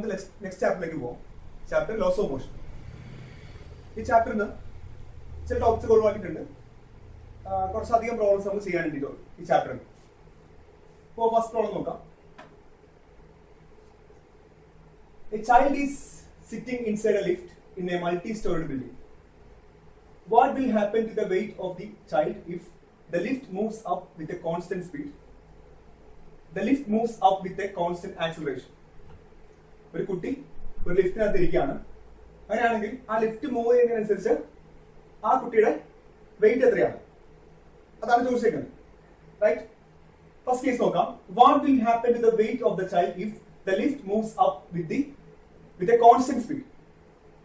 നമുക്ക് നെക്സ്റ്റ് ചാപ്റ്ററിലേക്ക് പോകാം. Chapter laws of motion. ഈ ചാപ്റ്ററിൽ നിന്ന് ചില ടോപ്പിക്സ് ഒഴിവാക്കിയിട്ടുണ്ട്. കുറച്ചധികം പ്രോബ്ലംസ് നമുക്ക് ചെയ്യാനുണ്ട് ഈ ചാപ്റ്ററിൽ. ഇപ്പോൾ ഫസ്റ്റ് പ്രോബ്ലം നോക്കാം. A child is sitting inside a lift in a multi-storied building. What will happen to the weight of the child if the lift moves up with a constant speed? The lift moves up with a constant acceleration. ഒരു കുട്ടി ഒരു ലിഫ്റ്റിനകത്ത് ഇരിക്കുകയാണ്. അങ്ങനെയാണെങ്കിൽ ആ lift move ചെയ്യുന്നതിനനുസരിച്ച് ആ കുട്ടിയുടെ wait എത്രയാണ്? അതാണ് ചോദിച്ചേക്കുന്നത്. റൈറ്റ്? ഫസ്റ്റ് കേസ് നോക്കാം. What will happen to the weight of the child if the lift moves up with a constant speed?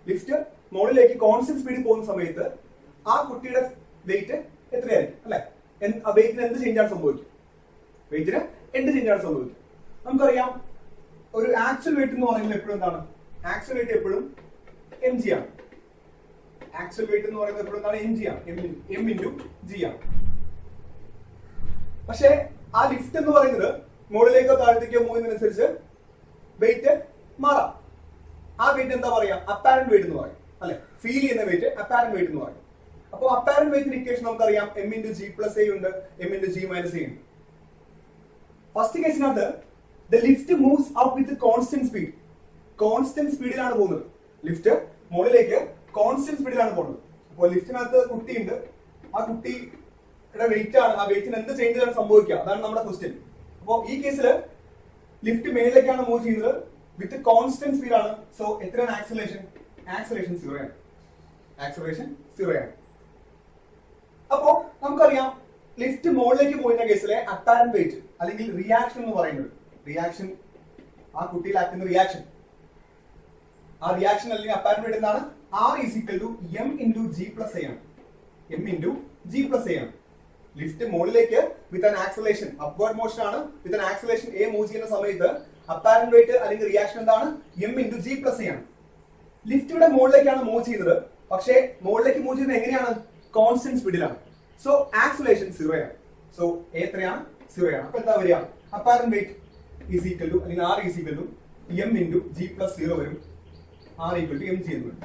Lift മുകളിലേക്ക് കോൺസ്റ്റന്റ് സ്പീഡിൽ പോകുന്ന സമയത്ത് ആ കുട്ടിയുടെ വെയിറ്റ് എത്രയായിരിക്കും? അല്ലെ, വെയിറ്റിന് എന്ത് ചേഞ്ചാണ് സംഭവിക്കും? വെയിറ്റിന് എന്ത് ചേഞ്ചാണ് സംഭവിക്കും? നമുക്കറിയാം, ഒരു ആക്ച്വൽ വെയിറ്റ് എന്ന് പറയുന്നത് എപ്പോഴും എന്താണ്? ആക്ച്വൽ വെയിറ്റ് എപ്പോഴും എം ജി ആണ്. ആക്ച്വൽ വെയിറ്റ് എന്ന് പറയുന്നത് എപ്പോഴും എന്താണ്? എം ജി ആണ്. എം ഇൻറ്റു ജി ആണ്. പക്ഷേ ആ ലിഫ്റ്റ് എന്ന് പറയുന്നത് മുകളിലേക്കോ താഴത്തേക്കോ മൂവുന്നതിനനുസരിച്ച് വെയിറ്റ് മാറാം. ആ വെയിറ്റ് എന്താ പറയാ? അപ്പാരന്റ് വെയിറ്റ് എന്ന് പറയും. അല്ലെ, ഫീൽ ചെയ്യുന്ന വെയിറ്റ് അപ്പാരന്റ് വെയിറ്റ് എന്ന് പറയും. അപ്പോൾ അപ്പാരന്റ് വെയിറ്റിന്റെ ഇക്വേഷൻ നമുക്കറിയാം, m into G plus a ഉണ്ട്, m into G minus a ഉണ്ട്. ഫസ്റ്റ് കേസിനകത്ത് the lift moves up with constant speed. Constant സ്പീഡിലാണ് പോകുന്നത്. ലിഫ്റ്റ് മുകളിലേക്ക് കോൺസ്റ്റന്റ് സ്പീഡിലാണ് പോകുന്നത്. അപ്പോൾ ലിഫ്റ്റിനകത്ത് കുട്ടിയുണ്ട്. ആ കുട്ടിയുടെ വെയിറ്റ് ആണ്, ആ വെയിറ്റിന് എന്ത് ചേഞ്ചാണ് സംഭവിക്കുക? അതാണ് നമ്മുടെ ക്വസ്റ്റ്യൻ. അപ്പോൾ ഈ കേസിൽ ലിഫ്റ്റ് മേളിലേക്കാണ് മൂവ് ചെയ്യുന്നത്, വിത്ത് കോൺസ്റ്റന്റ് സ്പീഡ് ആണ്. സോ എത്രയാണ് ആക്സലറേഷൻ? ആക്സലറേഷൻ 0 ആണ്. ആക്സലറേഷൻ 0 ആണ്. അപ്പോ നമുക്കറിയാം, ലിഫ്റ്റ് മുകളിലേക്ക് പോയിരുന്ന കേസിലെ അപ്പാരന്റ് വെയിറ്റ് അല്ലെങ്കിൽ റിയാക്ഷൻ എന്ന് പറയുന്നത്, റിയാക്ഷൻ, ആ കുട്ടിയിൽ ആക്കുന്ന റിയാക്ഷൻ, ആ റിയാക്ഷൻ അല്ലെങ്കിൽ അപ്പാരന്റ് വെയിറ്റ് എന്താണ്? R is equal to m into g plus a ആണ്. m into g plus a ആണ്. ലിഫ്റ്റ് മുകളിലേക്ക് with an acceleration, upward motion ആണ്, with an acceleration a move ചെയ്യുന്ന സമയത്ത് അപ്പാരന്റ് വെയിറ്റ് അല്ലെങ്കിൽ റിയാക്ഷൻ എന്താണ്? m into g plus a ആണ്. Lift ഇവിടെ മുകളിലേക്കാണ് മൂവ് ചെയ്യുന്നത്. പക്ഷേ മുകളിലേക്ക് മൂവ് ചെയ്യുന്നത് എങ്ങനെയാണ്? കോൺസ്റ്റന്റ് സ്പീഡിലാണ്. സോ ആക്സലേഷൻ 0 ആണ്. സോ എ എത്രയാണ്? 0 ആണ്. അപ്പൊ എന്താ വരിക? Apparent weight is equal to അല്ലെങ്കിൽ R is equal to m into g plus 0 വരും. R ഈക്വൽ ടു mg എന്ന് വരും.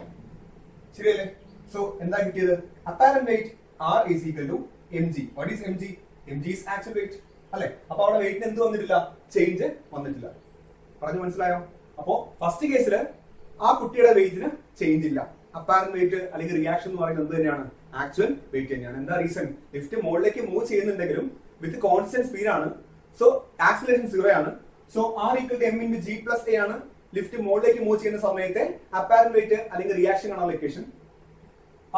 ശരിയല്ലേ? സോ എന്താ കിട്ടിയത്? Apparent weight R is equal to mg. What is mg? mg is actual weight. അല്ലെ? അപ്പൊ അവിടെ വെയിറ്റിന് എന്ത് വന്നിട്ടില്ല? ചേഞ്ച് വന്നിട്ടില്ല. പറഞ്ഞു മനസ്സിലായോ? അപ്പോ ഫസ്റ്റ് കേസിൽ ആ കുട്ടിയുടെ വെയിറ്റിന് ചേഞ്ച് ഇല്ല. അപ്പാരന്റ് വെയിറ്റ് അല്ലെങ്കിൽ റിയാക്ഷൻ എന്ന് പറയുന്നത് എന്ത് തന്നെയാണ്? ആക്ച്വൽ വെയിറ്റ് തന്നെയാണ്. എന്താ റീസൺ? ലിഫ്റ്റ് മുകളിലേക്ക് മൂവ് ചെയ്യുന്നുണ്ടെങ്കിലും വിത്ത് കോൺസ്റ്റന്റ് സ്പീഡ് ആണ്. സോ ആക്സലറേഷൻ 0 ആണ്. So R equal to m into g plus a ആണ്. ലിഫ്റ്റ് മുകളിലേക്ക് മൂവ് ചെയ്യുന്ന സമയത്തെ അപ്പാരന്റ് വെയിറ്റ് അല്ലെങ്കിൽ റിയാക്ഷൻ ആണ് ലൊക്കേഷൻ.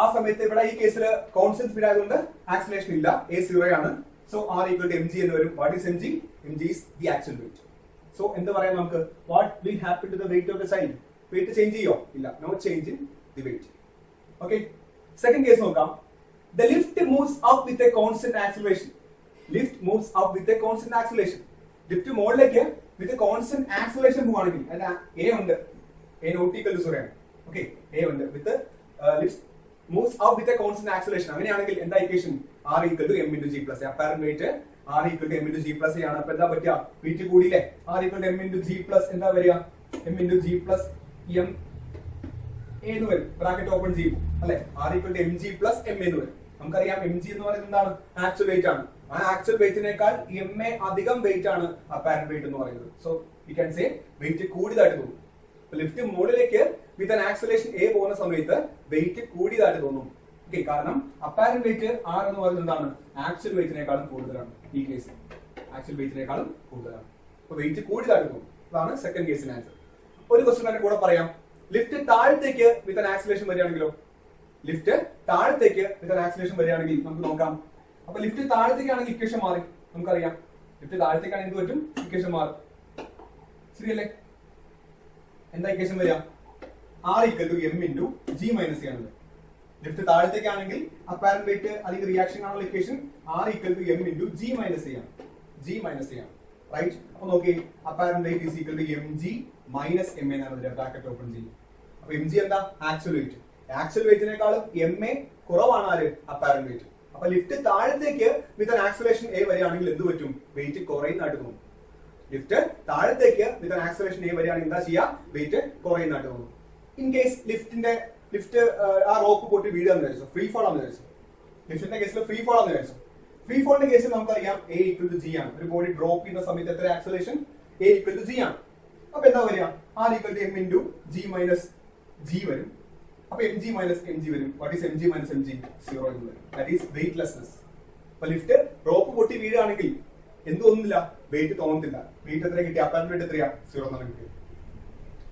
ആ സമയത്ത് ഇവിടെ ഈ കേസിൽ കോൺസ്റ്റന്റ് സ്പീഡ് ആയതുകൊണ്ട് ആക്സലറേഷൻ ഇല്ല, a 0 ആണ്. So R equal to mg എന്ന് വരും. What is mg? mg is the actual weight. So എന്ത് പറയാം നമുക്ക്? What will happen to the wait of the child? Weight change ചെയ്യോ? ഇല്ല, no change in the weight. Okay, second case നോക്കാം. The lift moves up with a constant acceleration. Lift moves up with a constant acceleration. Lift മുകളിലേക്ക് with constant acceleration പോവാണെങ്കിൽ അല്ല, A ഉണ്ട്, A not equal to 0 ആണ്. Okay, a ഉണ്ട്, with lift moves up with a constant acceleration. അങ്ങനെയാണെങ്കിൽ എന്താ equation? R equal to m into g plus a. Apparent weight R equal to m into g plus a ആണ്. അപ്പൊ എന്താ പറ്റുക? Weight കൂടിയില്ലേ? R equal to m into g plus എന്താ വരിക? m into g plus m a എന്ന് വരും. Bracket open ചെയ്യും. അല്ലെ? R equal to mg plus m എന്ന് വരും. നമുക്കറിയാം mg എന്ന് പറയുന്നത് എന്താണ്? ആക്ച്വൽ വെയിറ്റ് ആണ്. ആ ആക്ച്വൽ വെയിറ്റിനേക്കാൾ ma അധികം വെയിറ്റ് ആണ് അപ്പാരന്റ് വെയിറ്റ് എന്ന് പറയുന്നത്. So we can say weight കൂടിയതായിട്ട് തോന്നും. ലിഫ്റ്റ് മുകളിലേക്ക് വിത്ത് ആൻ ആക്സലേഷൻ a പോകുന്ന സമയത്ത് വെയിറ്റ് കൂടിയതായിട്ട് തോന്നും. ഓക്കെ, കാരണം അപ്പാരന്റ് വെയിറ്റ് R എന്ന് പറയുന്നത് എന്താണ്? ആക്ച്വൽ വെയിറ്റിനേക്കാളും കൂടുതലാണ്. ഈ കേസിൽ ആക്ച്വൽ വെയിറ്റിനേക്കാളും കൂടുതലാണ്. അപ്പൊ വെയിറ്റ് കൂടിയതായിട്ട് തോന്നും. അതാണ് സെക്കൻഡ് കേസിന് ആൻസർ. ഒരു ക്വസ്റ്റ്യൻ തന്നെ കൂടെ പറയാം. ലിഫ്റ്റ് താഴത്തേക്ക് വിത്ത് ആൻ ആക്സലേഷൻ വരികയാണെങ്കിലോ? ലിഫ്റ്റ് താഴത്തേക്ക് വിത്ത് ആൻ ആക്സലേഷൻ വരികയാണെങ്കിൽ നമുക്ക് നോക്കാം. അപ്പൊ ലിഫ്റ്റ് താഴത്തേക്കാണെങ്കിൽ ഇക്വേഷൻ മാറി. നമുക്കറിയാം, ലിഫ്റ്റ് താഴത്തേക്കാണെങ്കിൽ എന്ത് പറ്റും? ഇക്വേഷൻ മാറും. ശരിയല്ലേ? എന്താ ഇക്വേഷൻ വരിക? R equal to m into g minus a ആണ്. ലിഫ്റ്റ് താഴത്തേക്കാണെങ്കിൽ അപ്പാരന്റ് വെയിറ്റ് അല്ലെങ്കിൽ റിയാക്ഷൻ ആണുള്ള equation R equal to m into g minus a ആണ്. g minus a ആണ്. റൈറ്റ്? അപ്പൊ നോക്കി, apparent weight is equal to mg minus ma എന്നാണ് വരിക. ബ്രാക്കറ്റ് ഓപ്പൺ ചെയ്യും. അപ്പൊ mg എന്താ? Actual weight. ആക്ച്വൽ വെയിറ്റിനേക്കാളും ma കുറവാണ് ആര്? Apparent wait. അപ്പൊ ലിഫ്റ്റ് താഴത്തേക്ക് വിത്ത് ആൻ ആക്സലേഷൻ a വരികയാണെങ്കിൽ എന്ത് പറ്റും? വെയിറ്റ് കുറയുന്നതായിട്ട് തോന്നും. ലിഫ്റ്റ് താഴത്തേക്ക് വിത്ത് ആൻ ആക്സലറേഷൻ എ വരികയാണെങ്കിൽ എന്താ ചെയ്യുക, വെയിറ്റ് കുറയുന്നതായിട്ട് തോന്നും. ഇൻ കേസ് ലിഫ്റ്റ് ആ റോപ്പ് പൊട്ടി വീഴാന്ന് വിചാരിച്ചു, ഫ്രീ ഫോൾ ആണെന്ന് വിചാരിച്ചു. ലിഫ്റ്റിന്റെ കേസിൽ ഫ്രീ ഫോൾ ആണെന്ന് വിചാരിച്ചു. ഫ്രീ ഫോളിന്റെ കേസിൽ നമുക്കറിയാം എ ഈക്വൽ ടു ജി ആണ്. ഒരു ബോഡി ഡ്രോപ്പ് ചെയ്യുന്ന സമയത്ത് എത്ര acceleration, a equal to g ആണ്. അപ്പൊ എന്താ വരിക, R equal to M into G minus g വരും. അപ്പൊ m g minus M G വരും. What is m g minus M g? 0 എന്ന് വരും. That is weightlessness. അപ്പൊ ലിഫ്റ്റ് റോപ്പ് പൊട്ടി വീഴുകയാണെങ്കിൽ എന്ത് തോന്നുന്നില്ല, വെയിറ്റ് തോന്നത്തില്ല. വെയിറ്റ് എത്ര കിട്ടി, അപ്പാരന്റ് വെയിറ്റ് എത്രയാ, 0 എന്നാണ് കിട്ടിയത്.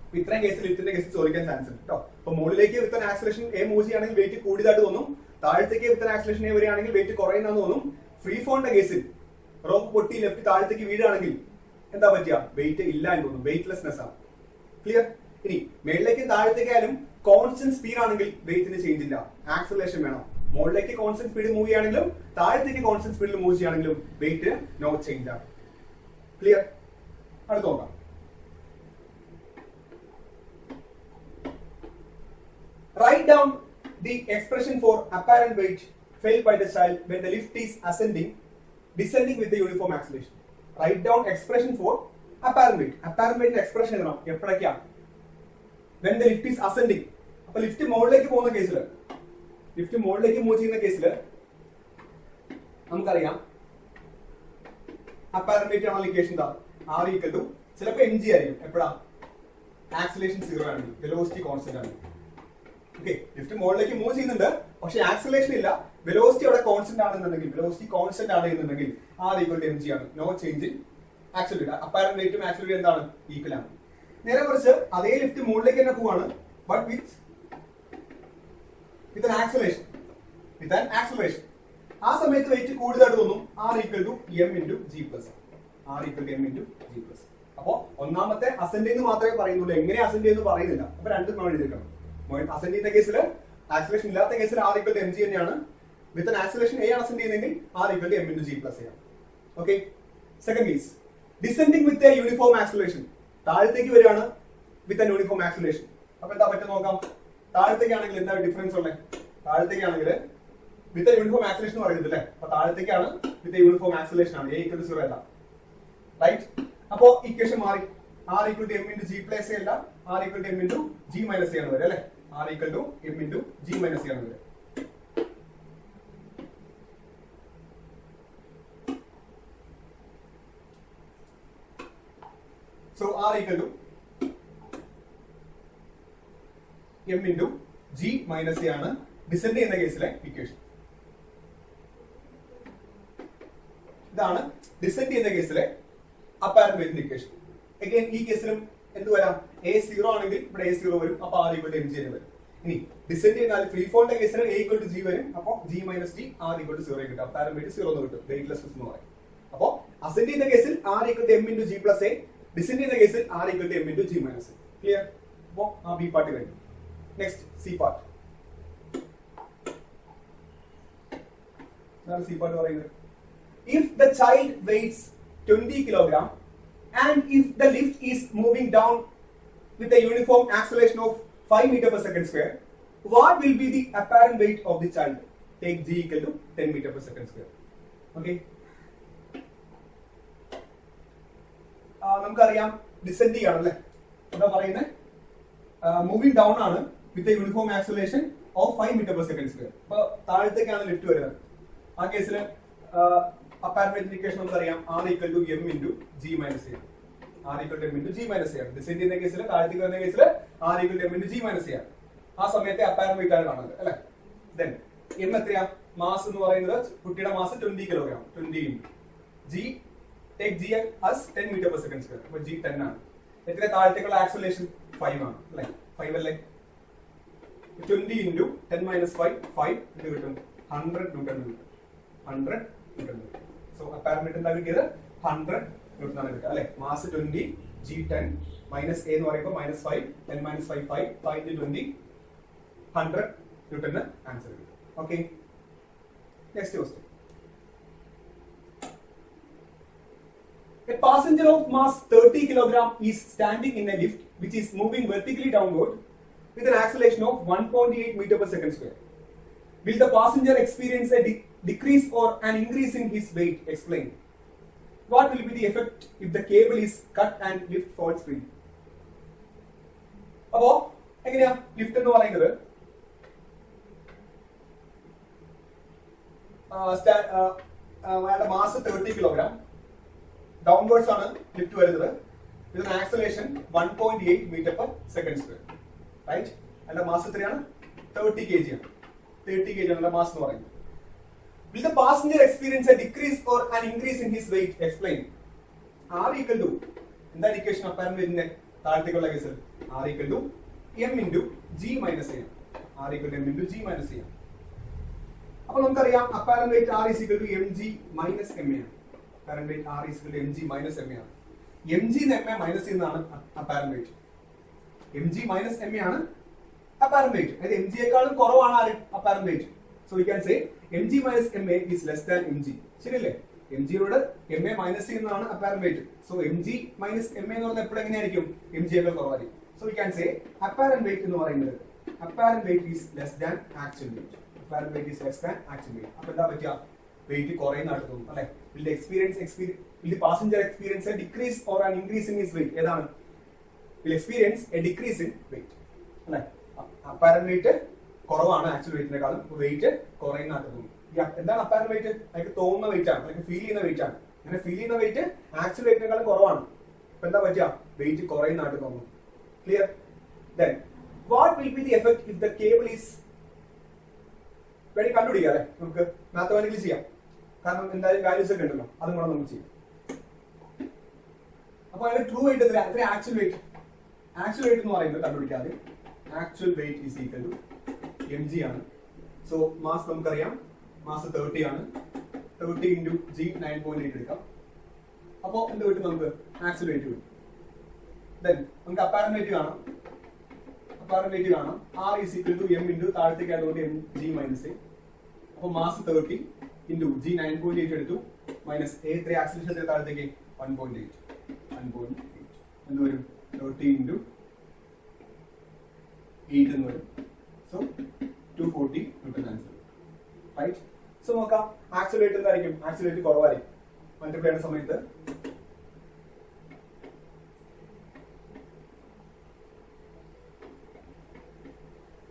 അപ്പൊ ഇത്രയും കേസിൽ ലിഫ്റ്റിന്റെ കേസ് ചോദിക്കാൻ ചാൻസ് ഉണ്ട് കേട്ടോ. അപ്പൊ മുകളിലേക്ക് വിത്ത് ആക്സലറേഷൻ എ മൂവ് ചെയ്യുകയാണെങ്കിൽ വെയിറ്റ് കൂടിയതായിട്ട് തോന്നും. താഴത്തേക്ക് വിത്ത് ആക്സലറേഷൻ എ വരികയാണെങ്കിൽ വെയിറ്റ് കുറയുന്നതെന്ന് തോന്നും. ഫ്രീ ഫോളിന്റെ കേസിൽ റോപ്പ് പൊട്ടി ലെഫ്റ്റ് താഴത്തേക്ക് വീഴുകയാണെങ്കിൽ എന്താ പറ്റിയ, വെയിറ്റ് ഇല്ല എന്ന് തോന്നും. വെയിറ്റ്ലെസ്നെസ് ആണ്. ക്ലിയർ? ഇനി മേളിലേക്കും താഴത്തേക്കായാലും കോൺസ്റ്റന്റ് സ്പീഡ് ആണെങ്കിൽ വെയിറ്റിന് ചേഞ്ച് ഇല്ല, ആക്സലറേഷൻ വേണം. മുകളിലേക്ക് കോൺസ്റ്റന്റ് സ്പീഡ് മൂവ് ചെയ്യുകയാണെങ്കിലും താഴത്തേക്ക് കോൺസ്റ്റന്റ് സ്പീഡിൽ മൂവ് ചെയ്യുകയാണെങ്കിലും വെയിറ്റ് നോ ചേഞ്ച് ആണ്. ക്ലിയർ? അടുത്ത് നോക്കാം. Write down the expression for apparent weight felt by the child when the lift is descending with the uniform acceleration. Write down expression for apparent weight. Apparent weight expression എഴുതണം. എപ്പോഴൊക്കെയാ? When the lift is ascending. അപ്പൊ lift മുകളിലേക്ക് പോകുന്ന കേസിൽ, lift മുകളിലേക്ക് move ചെയ്യുന്ന കേസിൽ നമുക്കറിയാം apparent wait ആണ് ഇക്വേഷൻ എന്താ, ആർ ഈക്വൽ ടു ചിലപ്പോൾ എം ജി ആയിരിക്കും. എപ്പോഴാ? ആക്സിലേഷൻ 0 ആണെങ്കിൽ, വെലോസിറ്റി കോൺസ്റ്റന്റ് ആണ്. ഓക്കെ, ലിഫ്റ്റ് മുകളിലേക്ക് മൂവ് ചെയ്യുന്നുണ്ട് പക്ഷെ ആക്സിലേഷൻ ഇല്ല, വെലോസിറ്റി അവിടെ കോൺസ്റ്റന്റ് ആണെന്നുണ്ടെങ്കിൽ, വെലോസിറ്റി കോൺസ്റ്റന്റ് ആണ് എന്നുണ്ടെങ്കിൽ R equal to M g ആണ്. No change in accelerate. Apparent വെയിറ്റും ആക്സിലറേറ്റ് എന്താണ്, ഈക്വൽ ആണ്. നേരെ കുറിച്ച് അതേ ലിഫ്റ്റ് മുകളിലേക്ക് തന്നെ പോവാണ്, ബട്ട് വിത്ത് ആക്സിലേഷൻ. ആ സമയത്ത് വെയിറ്റ് കൂടുതലായിട്ട് തോന്നും. R equal to M into G plus. R equal to M into G plus. അപ്പോ ഒന്നാമത്തെ അസെൻഡ് എന്ന് മാത്രമേ പറയുന്നുള്ളൂ, എങ്ങനെ അസെൻഡ് എന്ന് പറയുന്നില്ല. അപ്പൊ രണ്ടും നമ്മൾ എഴുതിക്കണം. അസെൻഡ് ചെയ്യുന്ന കേസിൽ, ആക്സിലേഷൻ ഇല്ലാത്ത കേസിൽ R equal to M g തന്നെയാണ്. വിത്ത് ആക്സിലേഷൻ എ ആണ് അസെൻഡ് ചെയ്യുന്നതെങ്കിൽ R equal to M into G plus ആണ്. Okay. Second case, descending with a uniform acceleration. താഴത്തേക്ക് വരികയാണ് വിത്ത് എ യൂണിഫോം ആക്സിലേഷൻ. അപ്പൊ എന്താ പറ്റും നോക്കാം. താഴത്തേക്കാണെങ്കിൽ എന്താ ഡിഫറൻസ് ഉള്ളത്? താഴത്തേക്കാണെങ്കിൽ വിത്ത് യൂണിഫോം ആക്സിലേഷൻ പറയുന്നത് അല്ലേ. അപ്പൊ താഴത്തേക്കാണ് വിത്ത് യൂണിഫോം ആക്സിലേഷൻ ആണ്. എ ഈക്വൽ ടു 0 അല്ല, റൈറ്റ്? അപ്പോ ഇക്വേഷൻ മാറി. R equal to M into G plus a അല്ല, R equal to M into G minus A ആണ് വരെ അല്ലെ. R equal to M into G minus A ആണ് വരെ. So R equal to M into G minus A ആണ് descend ചെയ്യുന്ന കേസിലെ equation. ഇതാണ് ഡിസെൻഡ് ചെയ്യുന്ന കേസിലെ അപ്പാരന്റ് വെയിറ്റ് ഇക്വേഷൻ. അഗൈൻ ഈ കേസിലും എന്ത് വരാം, എ 0 ആണെങ്കിൽ ഇവിടെ എ 0 വരും. അപ്പൊ R equal to M G വരും. ഇനി ഡിസെൻഡ് ചെയ്താൽ ഫ്രീ ഫോളിന്റെ കേസിൽ എ ഈക്വൽ ടു ജി വരും. അപ്പൊ G minus T, R equal to 0 കിട്ടും. അപ്പാരന്റ് വെയിറ്റ് 0 എന്ന് കിട്ടും. വെയിറ്റ്ലെസ്നെസ് എന്ന് പറയും. അപ്പൊ അസെൻഡ് ചെയ്യുന്ന കേസിൽ R equal to M into G plus A, descend ചെയ്യുന്ന കേസിൽ R equal to M into G minus A. Clear? അപ്പോ ആ ബി പാർട്ട് കഴിഞ്ഞു. Next C part. C part പറയുന്നത്, if the child weighs 20 kilogram and if the lift is moving down with a uniform acceleration of 5 meter per second square, what will be the apparent weight of the child? Take g equal to 10 meter per second square. Okay. നമുക്കറിയാം descend ചെയ്യാണല്ലേ. എന്താ പറയുന്നത്, moving down ആണ് വിത്ത് a uniform acceleration of 5 meter per second square. അപ്പൊ താഴത്തേക്കാണ് lift വരുന്നത്. ആ കേസിൽ apparent weight equation നമുക്കറിയാം, R equal to M into G minus A. R equal to M into G minus A ആണ്. Descend ചെയ്യുന്ന കേസിൽ, താഴത്തേക്ക് വരുന്ന കേസിൽ R equal to M into G minus A ആണ്. ആ സമയത്തെ അപ്പാരന്റ് വെയിറ്റ് ആണ് കാണുന്നത് അല്ലെ. ദെൻ എം എത്രയാ, മാസ് എന്ന് പറയുന്നത് കുട്ടിയുടെ mass 20 kilogram. 20 into G, take G as 10 meter per second square. അപ്പൊ ജി 10 ആണ്. എത്ര താഴത്തേക്കുള്ള ആക്സിലറേഷൻ 5 ആണ് അല്ലെ. 5 അല്ലേ. 20 ഇൻറ്റു 10 മൈനസ് 5, 5 എന്ത് കിട്ടും, 100 ന്യൂട്ടൺ കിട്ടും. 100 ന്യൂട്ടൺ കിട്ടും. സോ അപ്പാരന്റ് എന്താ കിട്ടിയത്, 100 ന്യൂട്ടൺ ആണ് കിട്ടുക അല്ലെ. മാസ് 20, ജി 10, മൈനസ് എ എന്ന് പറയുമ്പോൾ minus 5, 10 minus 5, 5, 5 into 20, 100 newton answer കിട്ടും. Okay. Next question. A passenger of mass 30 kilogram is standing in a lift which is moving vertically downward with an acceleration of 1.8 meter per second square. Will the passenger experience a decrease or an increase in his weight? Explain. What will be the effect if the cable is cut and lift falls free? അപ്പോ എങ്ങനെയാ lift എന്ന് പറയുന്നത്? അയാളുടെ mass 30 kilogram, downwards ആണ് lift വരുന്നത്. ഇതിന് acceleration 1.8 metre per second square, right? അയാളുടെ mass എത്രയാണ്? 30 kg ആണ്. 30 kg ആണ് മാസ് എന്ന് പറയുന്നത്. Will the passenger experience a decrease or an increase in his weight? Explain. R equal to എന്താ ഇക്വേഷൻ അപ്പാരന്റ് വെയിറ്റിന്റെ താഴത്തേക്കുള്ള കേസിൽ? R equal to m into g minus a. R equal to m into g minus a. അപ്പോൾ നമുക്കറിയാം apparent weight R is equal to mg minus ma ആണ്. Apparent weight R is equal to mg minus ma ആണ്. mg ന്ന് ma minus ചെയ്യുന്നതാണ് apparent weight. mg minus ma ആണ് apparent weight. അതായത് mg യേക്കാളും കുറവാണ് ആര്? Apparent weight. So we can say mg minus ma is less than mg. ശരിയല്ലേ? mg യോട് ma മൈനസ് ചെയ്യുന്നതാണ് apparent weight. So mg minus ma എന്ന് പറയുന്നത് എപ്പോഴും എങ്ങനെയായിരിക്കും? mg യേക്കാൾ കുറവായിരിക്കും. So we can say apparent weight എന്ന് പറയുന്നത് apparent weight is less than actual weight. Apparent weight is less than actual weight. അപ്പോൾ എന്താ പറ്റുക? വെയിറ്റ് കുറയുന്നതായിട്ട് തോന്നും അല്ലേ? Will the passenger experience a decrease or an increase in his weight? ഏതാണ്? Will experience a decrease in weight. അല്ലേ? apparent weight കുറവാണ് actual വെയിറ്റിനെക്കാളും, wait കുറയുന്നതായിട്ട് തോന്നും. എന്താണ് അപ്പാരന്റ് വെയിറ്റ്? അതിന് തോന്നുന്ന വെയിറ്റ് ആണ്, അല്ലെങ്കിൽ ഫീൽ ചെയ്യുന്ന വെയിറ്റ് ആണ്. അങ്ങനെ ഫീൽ ചെയ്യുന്ന വെയിറ്റ് ആക്ച്വൽ വെയിറ്റിനെക്കാളും കുറവാണ്. അപ്പൊ എന്താ പറ്റുക? വെയിറ്റ് കുറയുന്നതായിട്ട് തോന്നും. Clear? Then what will be the effect if the cable is വേണ്ടി കണ്ടുപിടിക്കാം അല്ലെ? നമുക്ക് മാത്തമാറ്റിക്കലി ചെയ്യാം, കാരണം എന്തായാലും വാല്യൂസ് ഒക്കെ ഉണ്ടല്ലോ, അതും കൂടെ നമുക്ക് ചെയ്യാം. അപ്പൊ അതിന്റെ ട്രൂ വെയിറ്റ് എത്ര? Actual weight. ആക്ച്വൽ വെയിറ്റ് എന്ന് പറയുന്നത് കണ്ടുപിടിക്കാതെ actual weight is equal to mg ആണ്. സോ മാസ് നമുക്കറിയാം, മാസ് 30 ആണ്. 30 ഇൻറ്റു g 9.8 എടുക്കാം. അപ്പോൾ എന്ത് കിട്ടും നമുക്ക്? ആക്ച്വൽ വെയിറ്റ് കിട്ടും. ദെൻ നമുക്ക് അപ്പാരന്റ് വെയിറ്റ് കാണാം. അപ്പാരന്റ് വെയിറ്റ് കാണാം. R is equal to m into താഴത്തേക്ക് ആയതുകൊണ്ട് mg മൈനസ് a. അപ്പോൾ മാസ് 30 ഇൻറ്റു g 9.8 എടുത്തു മൈനസ് a. 3 ആക്സിലേഷൻ താഴത്തേക്ക് 1.8. എന്ത് വരും? 30 ഇൻറ്റു 8 എന്ന് വരും. So 240 Newton answer. Right? So നോക്കാം ആക്ച്വൽ വെയിറ്റ് എന്തായിരിക്കും? ആക്ച്വൽ വെയിറ്റ് കുറവായിരിക്കും. മൾട്ടിപ്ലൈ ചെയ്യുന്ന സമയത്ത്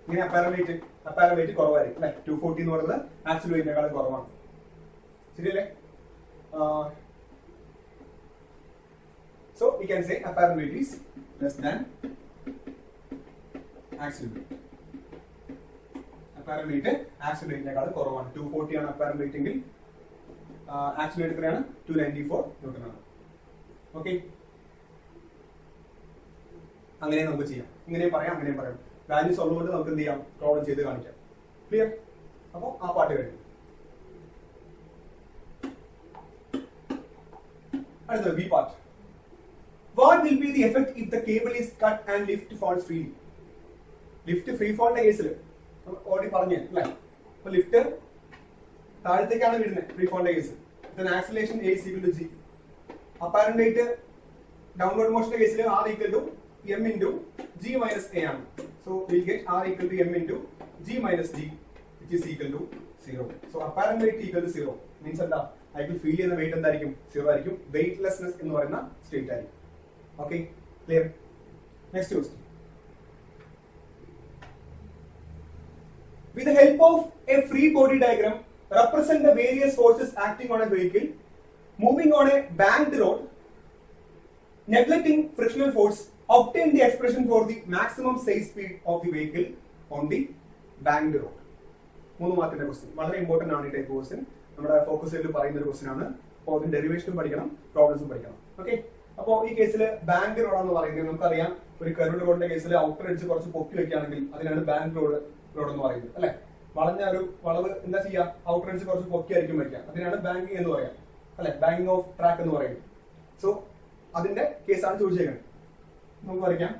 ഇങ്ങനെ അപ്പാരന്റ് വെയിറ്റ് കുറവായിരിക്കും അല്ലെ? 240 എന്ന് പറയുന്നത് ആക്ച്വൽ വെയിറ്റിനേക്കാളും കുറവാണ്. ശരിയല്ലേ? So we can say apparent weight is less than actual weight. Apparent weight actual weight നേക്കാളും കുറവാണ്. 240 ആണ് apparent weight എങ്കിൽ actual weight എത്രയാണ്? 294 ന്യൂട്ടൺ ആണ്. ഓക്കെ, അങ്ങനെ നമുക്ക് ചെയ്യാം. ഇങ്ങനെയും പറയാം, അങ്ങനെയും പറയാം. വാല്യൂസ് ഉള്ളതുകൊണ്ട് നമുക്ക് എന്ത് ചെയ്യാം? പ്രോബ്ലം ചെയ്ത് കാണിക്കാം. ക്ലിയർ? അപ്പോൾ ആ പാട്ട് കഴിഞ്ഞു. അടുത്തത് B part. What will be the effect if the cable is cut and lift falls freely? Lift free ഫോളിന്റെ കേസിൽ ഓൾറെഡി പറഞ്ഞു അല്ലേ? അപ്പൊ ലിഫ്റ്റ് താഴത്തേക്കാണ് വീഴുന്നത് ഫ്രീ ഫോളിന്റെ കേസിൽ. Acceleration a is equal to g. Apparent weight downward മോഷന്റെ കേസിൽ r equal to m into g minus a ആണ്. So we'll get r equal to m into g minus g which is equal to 0. So apparent weight equal to 0 means എന്താ? അതിൽ feel ചെയ്യുന്ന wait എന്തായിരിക്കും? 0 ആയിരിക്കും. Weightlessness എന്ന് പറയുന്ന state ആയിരിക്കും. Okay, clear? Next question. With the help of a free body diagram, represent the various forces acting on a vehicle moving on a banked road, neglecting frictional force. Obtain the expression for the maximum safe speed of the vehicle on the banked road. 3 മാർക്കിന്റെ question, വളരെ important ആണ് ഈ type question. നമ്മുടെ focus ചെയ്ത് പറയുന്ന ഒരു question ആണ്. അപ്പോൾ അതിന്റെ ഡെറിവേഷനും പഠിക്കണം, പ്രോബ്ലംസും പഠിക്കണം. ഓക്കെ, അപ്പോൾ ഈ കേസിൽ ബാങ്ക് റോഡ് എന്ന് പറയുന്നത് നമുക്കറിയാം. ഒരു കർവ്ഡ് റോഡിന്റെ കേസിൽ ഔട്ടർ എഡ്ജ് കുറച്ച് പൊക്കി വെക്കുകയാണെങ്കിൽ അതിനാണ് ബാങ്ക് റോഡ് എന്ന് പറയുന്നത് അല്ലെ? വളഞ്ഞ ഒരു വളവ് എന്താ ചെയ്യുക? ഔട്ടർ എഡ്ജ് കുറച്ച് പൊക്കി ആയിരിക്കും വയ്ക്കുക. അതിനാണ് ബാങ്കിങ് എന്ന് പറയാം അല്ലെ? ബാങ്കിങ് ഓഫ് ട്രാക്ക് എന്ന് പറയുന്നത്. സോ അതിന്റെ കേസാണ് ചോദിച്ചേക്കുന്നത്. നമുക്ക് വരയ്ക്കാം.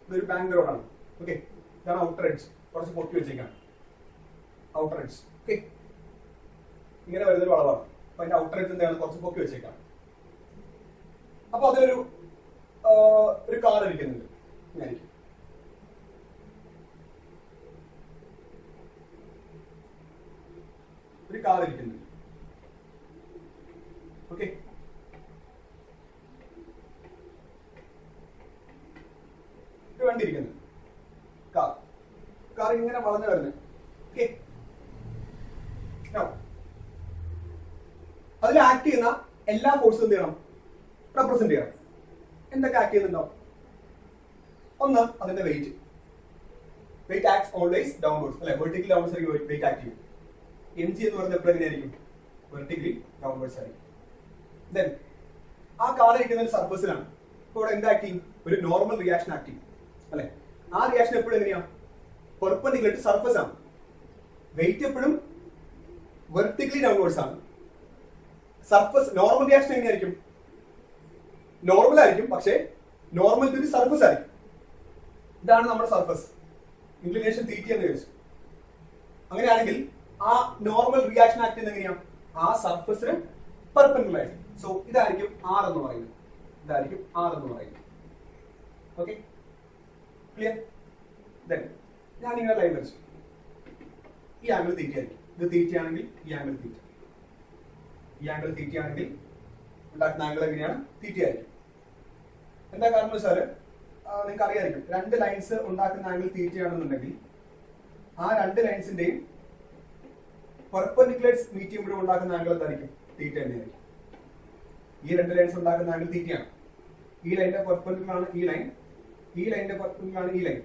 ഇതൊരു ബാങ്ക് റോഡാണ്. ഓക്കെ, ഇതാണ് ഔട്ടർ എഡ്ജ്, കുറച്ച് പൊക്കി വെച്ചേക്കാണ് ഔട്ടർ എഡ്ജ്. ഓക്കെ, ഇങ്ങനെ വരുന്നൊരു വളവാണ്. അപ്പൊ അതിന്റെ ഔട്ടർ എഡ്ജ് എന്താണ്? കുറച്ച് പൊക്കി വെച്ചേക്കാം. അപ്പൊ അതിലൊരു കാർ ഇരിക്കുന്നുണ്ട്. ഇങ്ങനെ ഒരു കാർ ഇരിക്കുന്നുണ്ട്. വണ്ടി ഇരിക്കുന്നത്, കാർ. കാർ ഇങ്ങനെ വളഞ്ഞു വരുന്നത്. ഓക്കെ, അതിൽ ആക്ട് ചെയ്യുന്ന എല്ലാ ഫോഴ്സും എന്ത് ചെയ്യണം? റെപ്രസെന്റ് ചെയ്യണം. എന്തൊക്കെ ആക്ട് ചെയ്യുന്നുണ്ടാവും? ഒന്ന്, അതിന്റെ weight. Weight acts always downwards അല്ലെ, വെർട്ടിക്കലി ഡൗൺവേർഡ്സ് ആയിരിക്കും വെയിറ്റ് ആക്ട് ചെയ്യും. എം ജി എന്ന് പറയുന്നത് എപ്പോഴും എങ്ങനെയായിരിക്കും? വെർട്ടിക്കലി ഡൗൺവേർഡ്സ് ആയിരിക്കും. ദെൻ ആ കാർ ഇരിക്കുന്ന ഒരു സർഫസിലാണ്. ഇപ്പോൾ ഇവിടെ എന്ത് ആക്ട് ചെയ്യും? ഒരു നോർമൽ റിയാക്ഷൻ ആക്ട് ചെയ്യും അല്ലെ. ആ റിയാക്ഷൻ എപ്പോഴും എങ്ങനെയാ? പെർപെൻഡിക്കുലർ ടു സർഫസ് ആണ്. വെയിറ്റ് എപ്പോഴും വെർട്ടിക്കലി ഡൗൺവേർഡ്സ് ആണ്. സർഫസ് നോർമൽ റിയാക്ഷൻ എങ്ങനെയായിരിക്കും? നോർമൽ ആയിരിക്കും, പക്ഷേ നോർമൽ ടു സർഫസ് ആയിരിക്കും. ഇതാണ് നമ്മുടെ സർഫസ്. ഇൻക്ലിനേഷൻ തീറ്റ എന്ന് ചോദിച്ചു. അങ്ങനെയാണെങ്കിൽ ആ നോർമൽ റിയാക്ഷൻ ആക്ട് ചെയ്യുന്നത് എങ്ങനെയാണ്? ആ സർഫസിന് പെർപെൻഡിക്കുലർ ആയിരിക്കും. സോ ഇതായിരിക്കും ആർ എന്ന് പറയുന്നത്. ഇതായിരിക്കും ആർ എന്ന് പറയുന്നത്. Okay, clear? ദെൻ ഞാൻ നിങ്ങളെ ലൈൻ വരച്ചു. ഈ ആംഗിൾ തീറ്റ ആയിരിക്കും. ഇത് തീറ്റയാണെങ്കിൽ ഈ ആംഗിൾ തീറ്റ, ഈ ആംഗിൾ തീറ്റയാണെങ്കിൽ ഉണ്ടാക്കുന്ന ആംഗിൾ എങ്ങനെയാണ്? തീറ്റ ആയിരിക്കും. എന്താ കാരണം വെച്ചാൽ നിങ്ങൾക്ക് അറിയാമായിരിക്കും, രണ്ട് ലൈൻസ് ഉണ്ടാക്കുന്ന ആംഗിൾ തീറ്റയാണെന്നുണ്ടെങ്കിൽ ആ രണ്ട് ലൈൻസിന്റെയും പെർപെൻഡിക്കുലർസ് മീറ്റ് ചെയ്യുമ്പോഴും ഉണ്ടാക്കുന്ന ആംഗിൾ എന്തായിരിക്കും? തീറ്റ തന്നെയായിരിക്കും. ഈ രണ്ട് ലൈൻസ് ഉണ്ടാക്കുന്ന ആംഗിൾ തീറ്റയാണ്. ഈ ലൈനിന്റെ പെർപെൻഡിക്കുലർ ആണ് ഈ ലൈൻ, ഈ ലൈനിന്റെ പെർപെൻഡിക്കുലർ ആണ് ഈ ലൈൻ.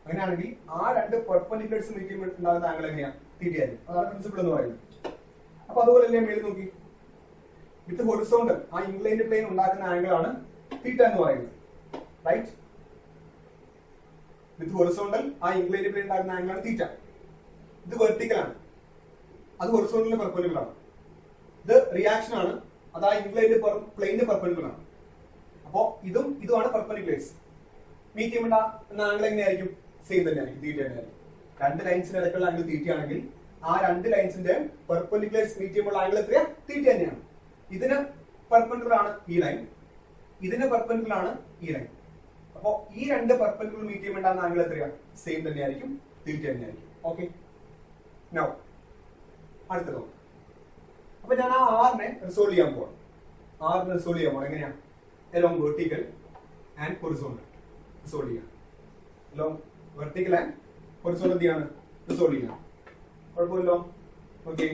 അങ്ങനെയാണെങ്കിൽ ആ രണ്ട് പെർപെൻഡിക്കുലർസ് മീറ്റ് ചെയ്യുമ്പോൾ ഉണ്ടാകുന്ന ആംഗിൾ എങ്ങനെയാണ്? തീറ്റയായിരിക്കും. അതാണ് പ്രിൻസിപ്പിൾ എന്ന് പറയുന്നത്. അപ്പൊ അതുപോലെ തന്നെ മേളിൽ നോക്കി, വിത്ത് ഹൊറിസോണ്ടൽ ആ ഇൻക്ലൈൻഡ് പ്ലെയിൻ ഉണ്ടാക്കുന്ന ആംഗിൾ ആണ് തീറ്റ എന്ന് പറയുന്നത്. റൈറ്റ്? വിത്ത് ഹൊറിസോണ്ടൽ ആ ഇൻക്ലൈൻഡ് പ്ലെയിൻ ഉണ്ടാക്കുന്ന ആംഗിൾ ആണ് തീറ്റ. ഇത് വെർട്ടിക്കൽ ആണ്, അത് ഹൊറിസോണ്ടലിന് പെർപെൻഡിക്കുലർ ആണ്. ഇത് റിയാക്ഷൻ ആണ്, അത് ആ ഇൻക്ലൈൻഡ് പ്ലെയിന് പെർപെൻഡിക്കുലർ ആണ്. അപ്പോ ഇതും ഇതുമാണ് പെർപെൻഡിക്കുലർസ്. മീറ്റ് ചെയ്യുമ്പോൾ ആംഗിൾ എങ്ങനെയായിരിക്കും? സെയിം തന്നെയായിരിക്കും, തീറ്റ തന്നെയായിരിക്കും. രണ്ട് ലൈൻസിന് ഇടയ്ക്കുള്ള ആംഗിൾ തീറ്റയാണെങ്കിൽ ആ രണ്ട് ലൈൻസിന്റെ പെർപെൻഡിക്കുലർസ് മീറ്റ് ചെയ്യുമ്പോൾ ആംഗിൾ എത്രയാ? തീറ്റ തന്നെയാണ്. ഇതിന് പെർപെൻഡിക്കുലർ ആണ് ഈ ലൈൻ, ഇതിന് പെർപെൻഡിക്കുലർ ആണ് ഈ ലൈൻ. അപ്പോ ഈ രണ്ട് പെർപെൻഡിക്കുലർ മീറ്റ് ചെയ്യുമ്പോൾ ആംഗിൾ എത്രയാ? സെയിം തന്നെയായിരിക്കും, തീറ്റ തന്നെയായിരിക്കും. ഓക്കെ, നൗ അടുത്തത് നോക്കാം. അപ്പൊ ഞാൻ ആ ആറിനെ റിസോൾവ് ചെയ്യാൻ പോവാം. ആറിനെ റിസോൾവ് ചെയ്യാൻ പോകണം. എങ്ങനെയാണ്? along vertical and horizontal resolve ചെയ്യാം. along vertical and horizontal എന്താണ്? റിസോൾവ് ചെയ്യാം. കുഴപ്പമില്ലോ? ഓക്കെ,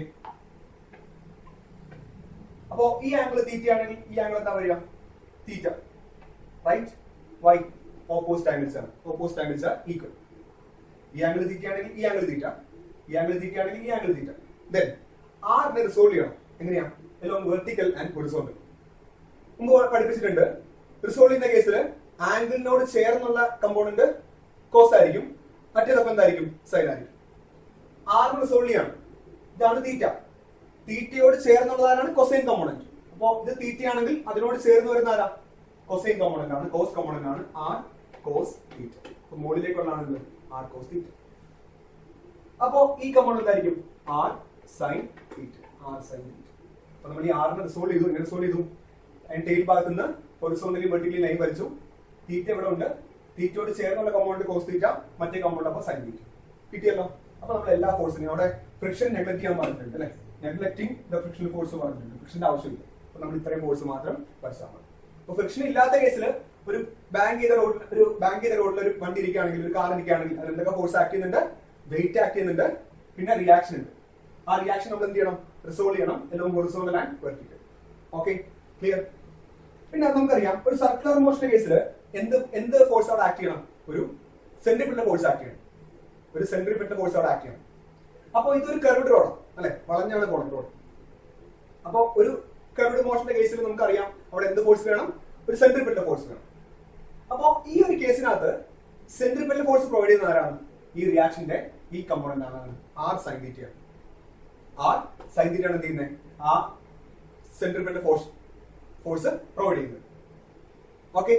അപ്പോ ഈ ആംഗിൾ തീറ്റ ആണെങ്കിൽ ഈ ആംഗിൾ എന്താ വരിക? തീറ്റ. റൈറ്റ്? വൈ? ഓപ്പോസിറ്റ് ആംഗിൾസ് ആണ്. Opposite angles are equal. ഈ ആംഗിൾ തീറ്റ ആണെങ്കിൽ ഈ ആംഗിൾ തീറ്റ, ഈ ആംഗിൾ തീറ്റ ആണെങ്കിൽ ഈ ആംഗിൾ തീറ്റ. ദെൻ ആറിനെ റിസോൾവ് ചെയ്യണം. എങ്ങനെയാ? along vertical and horizontal. മുമ്പ് പഠിപ്പിച്ചിട്ടുണ്ട്. റിസോൾവ് ചെയ്യുന്ന കേസിൽ ആംഗിളിനോട് ചേർന്നുള്ള കമ്പോണന്റ് കോസ് ആയിരിക്കും, മറ്റേതപ്പം എന്തായിരിക്കും? സൈൻ ആയിരിക്കും. ആറിന് റിസോൾവ് ചെയ്യണം. ഇതാണ് തീറ്റ. തീറ്റയോട് ചേർന്നുള്ളതാണ് കൊസൈൻ കമ്പോണന്റ്. അപ്പോ ഇത് തീറ്റ ആണെങ്കിൽ അതിനോട് ചേർന്ന് വരുന്ന ആരാ? കൊസൈൻ കമ്പോണന്റ് ആണ്, കോസ് കമ്പോണന്റ് ആണ്. R cos theta. അപ്പൊ മുകളിലേക്കുള്ളതാണെങ്കിൽ ആർ കോസ് തീറ്റ. അപ്പോ ഈ കമ്പോണന്റ് എന്തായിരിക്കും? R sign theta. R sign theta. അപ്പൊ നമ്മൾ ഈ ആറിനെ റിസോൾവ് ചെയ്തു. എങ്ങനെ റിസോൾവ് ചെയ്തു? അതിന്റെ ടെയിൽ ഭാഗത്ത് നിന്ന് ഹൊറിസോണ്ടലി വെർട്ടിക്കലി ലൈൻ വരച്ചു. തീറ്റ ഇവിടെ ഉണ്ട്. തീറ്റയോട് ചേർന്നുള്ള കമ്പോണന്റ് കോസ് തീറ്റ, മറ്റേ കമ്പോണന്റ് അപ്പൊ സൈൻ തീറ്റ. കിട്ടിയല്ലോ? അപ്പൊ നമ്മൾ എല്ലാ ഫോഴ്സിനും അവിടെ ഫ്രിക്ഷൻ നെഗ്ലക്ട് ചെയ്യാൻ പറഞ്ഞിട്ടുണ്ട് അല്ലെ. നെഗ്ലക്റ്റിംഗ് ദ ഫ്രിക്ഷണൽ ഫോഴ്സ് പറഞ്ഞിട്ടുണ്ട്. ഫ്രിക്ഷന്റെ ആവശ്യമില്ല. അപ്പൊ നമ്മൾ ഇത്രയും ഫോഴ്സ് മാത്രം വരച്ചാൽ മതി. അപ്പൊ ഫ്രിക്ഷൻ ഇല്ലാത്ത കേസിൽ ഒരു ബാങ്ക് ചെയ്ത റോഡിൽ ഒരു വണ്ടി ഇരിക്കുകയാണെങ്കിൽ, ഒരു കാർ ഇരിക്കുകയാണെങ്കിൽ അതിൽ എന്തൊക്കെ ഫോഴ്സ് ആക്ട് ചെയ്യുന്നുണ്ട്? വെയിറ്റ് ആക്ട് ചെയ്യുന്നുണ്ട്, പിന്നെ റിയാക്ഷൻ ഉണ്ട്. ആ റിയാക്ഷൻ നമ്മൾ എന്ത് ചെയ്യണം? റിസോൾവ് ചെയ്യണം. എല്ലാം horizontal and vertical. Okay, clear? പിന്നെ നമുക്കറിയാം, ഒരു സർക്കുലർ മോഷന്റെ കേസിൽ എന്ത് ഫോഴ്സ് അവിടെ ആക്ട് ചെയ്യണം? ഒരു സെൻട്രിപിറ്റൽ ഫോഴ്സ് ആക്ട് ചെയ്യണം. ഒരു സെൻട്രിപിറ്റൽ ഫോഴ്സ് അവിടെ ആക്ട് ചെയ്യണം. അപ്പൊ ഇതൊരു കർവ്ഡ് റോഡാണ് അല്ലെ, വളഞ്ഞാണ് പോണത് റോഡ്. അപ്പൊ ഒരു കർവ്ഡ് മോഷന്റെ കേസിൽ നമുക്കറിയാം അവിടെ എന്ത് ഫോഴ്സ് വേണം? ഒരു സെൻട്രിപിറ്റൽ ഫോഴ്സ് വേണം. അപ്പൊ ഈ ഒരു കേസിനകത്ത് സെൻട്രിപിറ്റൽ ഫോഴ്സ് പ്രൊവൈഡ് ചെയ്യുന്ന ആരാണ്? ഈ റിയാക്ഷന്റെ ഈ കമ്പോണന്റ് ആണ്, R sign theta. R sign theta ആണ് എന്ത് ചെയ്യുന്നത്? ആ സെൻട്രിപിറ്റൽ ഫോഴ്സ് പ്രൊവൈഡ് ചെയ്യുന്നത്. ഓക്കെ,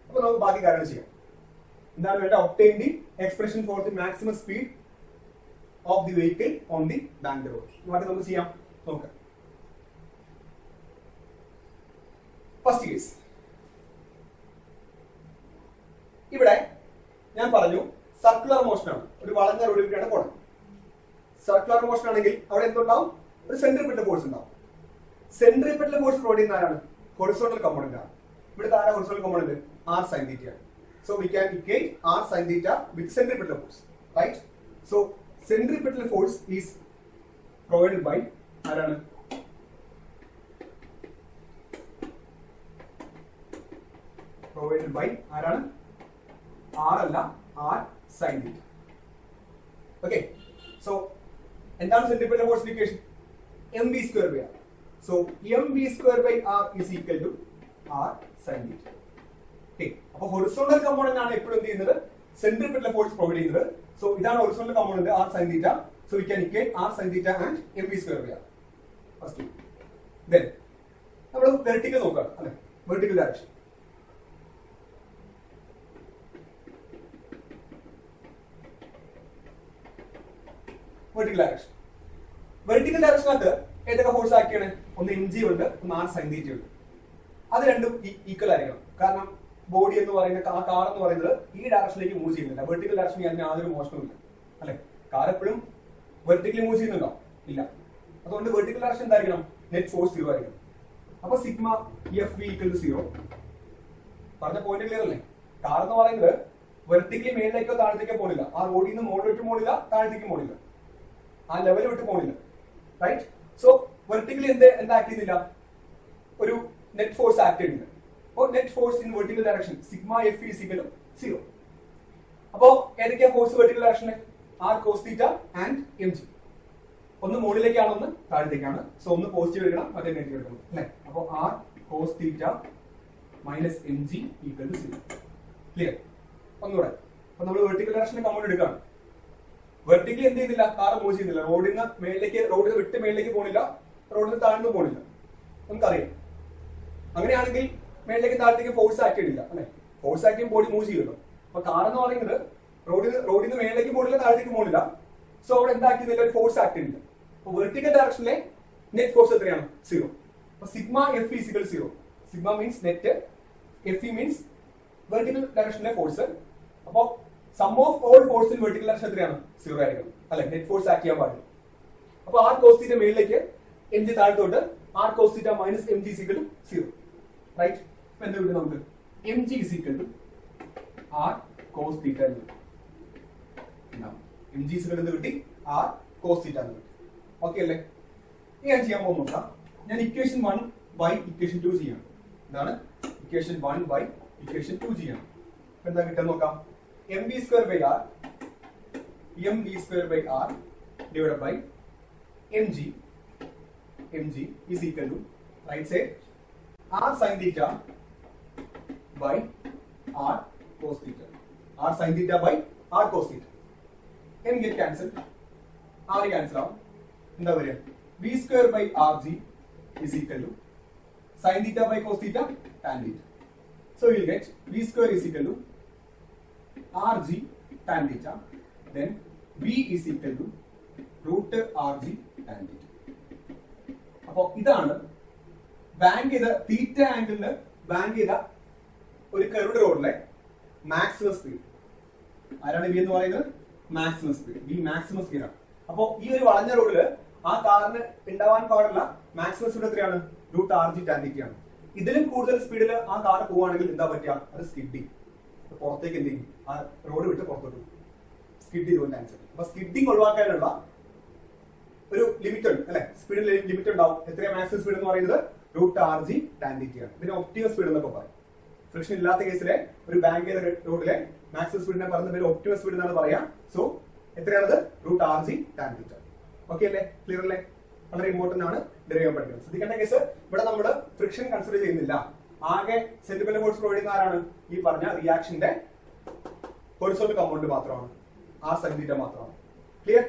അപ്പൊ നമുക്ക് ബാക്കി കാര്യങ്ങൾ ചെയ്യാം. എന്താണ് വേണ്ട? Obtain the expression for the maximum speed of the vehicle on the bank road. ബാക്കി നമുക്ക് ചെയ്യാം. നോക്കാം. ഫസ്റ്റ് കേസ്, ഇവിടെ ഞാൻ പറഞ്ഞു സർക്കുലർ മോഷൻ ആണ്, ഒരു വളഞ്ഞ റോഡിലേക്കാണ് പോണത്. സർക്കുലർ മോഷൻ ആണെങ്കിൽ അവിടെ എന്തുണ്ടാവും? ഒരു സെൻട്രിപിറ്റൽ ഫോഴ്സ് ഉണ്ടാവും. സെൻട്രിപിറ്റൽ ഫോഴ്സ് പ്രൊവൈഡ് ചെയ്യുന്ന ആരാണ്? ഹൊറിസോണ്ടൽ കമ്പോണന്റ് ആണ്. ഇവിടെ താഴെ horizontal component R sign theta ആണ്. So we can equate r sin theta with centripetal force, right? So centripetal force is provided by ആരാണ്? Provided by ആരാണ്? r അല്ല, r sin theta. Okay. So എന്താണ് centripetal force equation? mv square by r. So mv square by r is equal to r sin theta. Okay. അപ്പോൾ horizontal component ആണ് എപ്പോഴും എന്ത് ചെയ്യുന്നത്? Centripetal force provide ചെയ്യുന്നത്. So ഇതാണ് horizontal component r sin theta. So we can equate r sin theta and mv square by r. First. Then നമ്മൾ vertical നോക്കാം അല്ലേ? Vertical direction. Vertical direction. Vertical direction അകത്ത് ഏതൊക്കെ ഫോഴ്സ് ആക്കിയാണ്? ഒന്ന് mg ഉണ്ട്, ഒന്ന് r sin theta ഉണ്ട്. അത് രണ്ടും ഈക്വൽ ആയിരിക്കണം. കാരണം ബോഡി എന്ന് പറയുന്ന ആ കാർ എന്ന് പറയുന്നത് ഈ ഡയറക്ഷനിലേക്ക് മൂവ് ചെയ്യുന്നില്ല. വെർട്ടിക്കൽ ഡയറക്ഷനിൽ അതിന് യാതൊരു മോഷണവും ഇല്ല അല്ലെ? കാർ എപ്പോഴും വെർട്ടിക്കലി മൂവ് ചെയ്യുന്നുണ്ടോ? ഇല്ല. അതുകൊണ്ട് വെർട്ടിക്കൽ ഡയറക്ഷൻ എന്തായിരിക്കണം? നെറ്റ് ഫോഴ്സ് 0 ആയിരിക്കണം. അപ്പൊ sigma F V equal to 0. പറഞ്ഞ പോയിന്റ് ക്ലിയർ അല്ലേ? കാർ എന്ന് പറയുന്നത് വെർട്ടിക്കലി മേളിലേക്കോ താഴത്തേക്കോ പോണില്ല. ആ റോഡിൽ നിന്ന് മുകളിലോട്ട് പോണില്ല, താഴത്തേക്ക് പോണില്ല, ആ ലെവൽ വിട്ട് പോണില്ല, റൈറ്റ്? സോ വെർട്ടിക്കലി എന്താ ആക്ട് ചെയ്യുന്നില്ല? ഒരു നെറ്റ് ഫോഴ്സ് ആക്ട് ചെയ്യുന്നില്ല. അപ്പോൾ net force in vertical direction sigma F is equal to 0. അപ്പോ ഏതൊക്കെയാ ഫോഴ്സ് വെർട്ടിക്കൽ ഡയറക്ഷന്? R cos theta and M G. ഒന്ന് മുകളിലേക്കാണ്, ഒന്ന് താഴത്തേക്കാണ്. സോ ഒന്ന് പോസിറ്റീവ് എടുക്കണം, മറ്റേ നെഗറ്റീവ് എടുക്കണം അല്ലെ? അപ്പോൾ R cos theta minus M G equal to 0. Clear? ഒന്നുകൂടെ. അപ്പൊ നമ്മൾ വെർട്ടിക്കൽ ഡയറക്ഷന് കമ്പൗണ്ട് എടുക്കുകയാണ്. വെർട്ടിക്കലി എന്ത് ചെയ്യുന്നില്ല? കാർ മൂവ് ചെയ്യുന്നില്ല. റോഡിന് മേളിലേക്ക്, റോഡിന് വിട്ട് മേളിലേക്ക് പോണില്ല, റോഡിന് താഴ്ന്നു പോണില്ല. നമുക്കറിയാം. അങ്ങനെയാണെങ്കിൽ മേളിലേക്ക് താഴത്തേക്ക് ഫോഴ്സ് ആക്ട് ചെയ്യില്ല അല്ലെ? ഫോഴ്സ് ആക്ട് ചെയ്യുമ്പോൾ ബോഡി മൂവ് ചെയ്യുമല്ലോ. അപ്പൊ കാർ എന്ന് പറയുന്നത് റോഡിന് മേളിലേക്ക് പോണില്ല, താഴത്തേക്ക് പോണില്ല. സോ അവിടെ എന്താക്കുന്നില്ല? ഒരു ഫോഴ്സ് ആക്ട് ചെയ്യുന്നില്ല. അപ്പൊ വെർട്ടിക്കൽ ഡയറക്ഷനിലെ നെറ്റ് ഫോഴ്സ് എത്രയാണ്? 0. അപ്പൊ sigma F equal 0. Sigma means net, F means vertical ഡയറക്ഷനിലെ ഫോഴ്സ്. അപ്പൊ sum of all force in vertical direction എത്രയാണ്? 0 ആയിരിക്കും അല്ലെ? നെറ്റ് ഫോഴ്സ് ആക്ട് ചെയ്യാൻ പാടില്ല. അപ്പൊ ആർ കോസ് തീറ്റ മേളിലേക്ക്, എം ജി താഴത്തോട്ട്, R cos theta minus M G equal to 0. Right? അപ്പൊ എന്താ കിട്ടും നമുക്ക്? M G equal to R cos theta എന്ന് കിട്ടും. എം ജി ഈക്വൽ എന്ത് കിട്ടി? ആർ കോസ് തീറ്റ എന്ന് കിട്ടി. ഓക്കെ അല്ലേ? ഇനി ഞാൻ ചെയ്യാൻ പോകുന്ന നോക്കാം. ഞാൻ ഇക്വേഷൻ 1 ബൈ ഇക്വേഷൻ 2 ചെയ്യണം. ഇതാണ് ഇക്വേഷൻ 1 ബൈ ഇക്വേഷൻ 2 ചെയ്യണം. അപ്പൊ എന്താ കിട്ടാൻ നോക്കാം? M B square by R, M B square by R divide by M G is equal to right side r sin theta by r cos theta. r sin theta by r cos theta. m get cancelled, r cancel out. എന്താ വരിക? v square by rg is equal to sin theta by cos theta tan theta. So we will get v square is equal to rg tan theta, then v is equal to root rg tan theta. അപ്പോ ഇതാണ് bank ചെയ്ത തീറ്റ ആംഗിളിന് bank ചെയ്ത ഒരു curved റോഡിലെ maximum speed. ആരാണ് v എന്ന് പറയുന്നത്? Maximum speed. V maximum സ്പീഡാണ്. അപ്പോ ഈ ഒരു വളഞ്ഞ റോഡില് ആ കാറിന് ഉണ്ടാവാൻ പാടുള്ള മാക്സിമം സ്പീഡ് എത്രയാണ്? റൂട്ട് ആർ ജി ടാൻ തീറ്റയാണ്. ഇതിലും കൂടുതൽ സ്പീഡിൽ ആ കാർ പോവുകയാണെങ്കിൽ എന്താ പറ്റുക? അത് സ്കിഡിങ്, പുറത്തേക്ക് എന്ത് ചെയ്യും? ആ റോഡ് വിട്ട് പുറത്തോട്ട് സ്കിഡ് ചെയ്തുകൊണ്ട് ആൻസർ. അപ്പൊ സ്കിഡിങ് ഒഴിവാക്കാനുള്ള ഒരു ലിമിറ്റ് ഉണ്ട് അല്ലെ? സ്പീഡിൽ ലിമിറ്റ് ഉണ്ടാവും. എത്രയാ മാക്സിമം സ്പീഡ് എന്ന് പറയുന്നത്? റൂട്ട് ആർ ജി ടാൻ തീറ്റയാണ്. ഇതിന് ഒപ്റ്റിമം സ്പീഡ് എന്നൊക്കെ പറയും. ഫ്രിക്ഷൻ ഇല്ലാത്ത കേസിലെ ഒരു ബാങ്ക് ചെയ്ത റോഡിലെ മാക്സിമം സ്പീഡിനെ പറയുന്ന പേര് ഒപ്റ്റിമം സ്പീഡ് എന്നാണ് പറയാം. സോ എത്രയാണത്? Root R g tan theta. Okay അല്ലേ? ക്ലിയർ അല്ലേ? വളരെ ഇമ്പോർട്ടന്റ് ആണ് ഡെറിവേഷൻ പഠിക്കുന്നത്. ശ്രദ്ധിക്കേണ്ട കേസ് ഇവിടെ നമ്മൾ ഫ്രിക്ഷൻ കൺസിഡർ ചെയ്യുന്നില്ല. ആകെ സെന്റിമെന്റൽ ഫോഴ്സ് പ്രൊവൈഡ് ചെയ്യുന്ന ആരാണ്? ഈ പറഞ്ഞ റിയാക്ഷന്റെ ഹൊറിസോണ്ടൽ കമ്പൗണ്ട് മാത്രമാണ്, ആർ സൈൻ തീറ്റ മാത്രമാണ്. ക്ലിയർ?